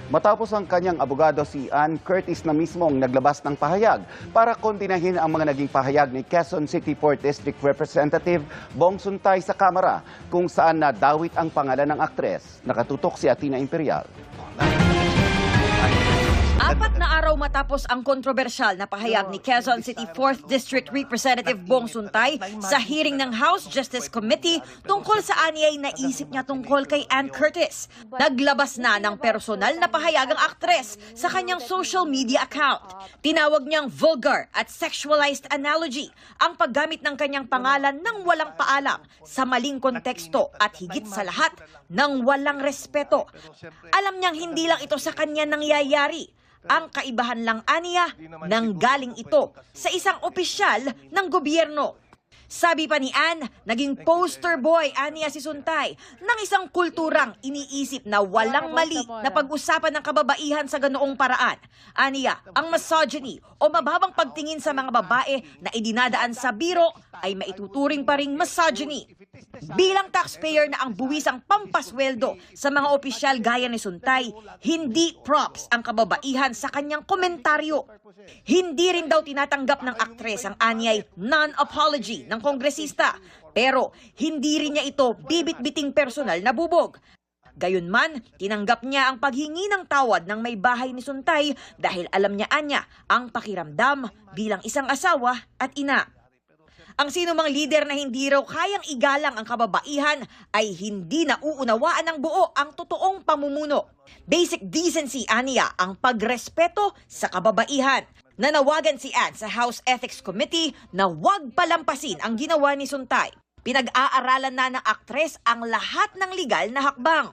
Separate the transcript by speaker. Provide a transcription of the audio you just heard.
Speaker 1: Matapos ang kanyang abogado si Ann Curtis na mismong naglabas ng pahayag para kondinahin ang mga naging pahayag ni Quezon City 4th District Representative Bong Suntay sa Kamara kung saan nadawit ang pangalan ng aktres. Nakatutok si Athena Imperial.
Speaker 2: 4 na araw matapos ang kontrobersyal na pahayag ni Quezon City 4th District Representative Bong Suntay sa hearing ng House Justice Committee tungkol sa anyay naisip niya tungkol kay Ann Curtis. Naglabas na ng personal na pahayag ang aktres sa kanyang social media account. Tinawag niyang vulgar at sexualized analogy ang paggamit ng kanyang pangalan ng walang paalam sa maling konteksto at higit sa lahat ng walang respeto. Alam niyang hindi lang ito sa kanya nangyayari. Ang kaibahan lang aniya, nanggaling ito sa isang opisyal ng gobyerno. Sabi pa ni Ann, naging poster boy aniya si Suntay ng isang kulturang iniisip na walang mali na pag-usapan ng kababaihan sa ganoong paraan. Aniya, ang misogyny o mababang pagtingin sa mga babae na idinadaan sa biro ay maituturing pa ring misogyny. Bilang taxpayer na ang buwisang pampasweldo sa mga opisyal gaya ni Suntay, hindi props ang kababaihan sa kanyang komentaryo. Hindi rin daw tinatanggap ng aktres ang anyay non-apology ng kongresista, pero hindi rin niya ito bibit-biting personal na bubog. Gayunman, tinanggap niya ang paghingi ng tawad ng may bahay ni Suntay dahil alam niya anya ang pakiramdam bilang isang asawa at ina. Ang sinumang lider na hindi raw kayang igalang ang kababaihan ay hindi nauunawaan ng buo ang totoong pamumuno. Basic decency, aniya, ang pagrespeto sa kababaihan. Nanawagan si Ann sa House Ethics Committee na huwag palampasin ang ginawa ni Suntay. Pinag-aaralan na ng aktres ang lahat ng legal na hakbang.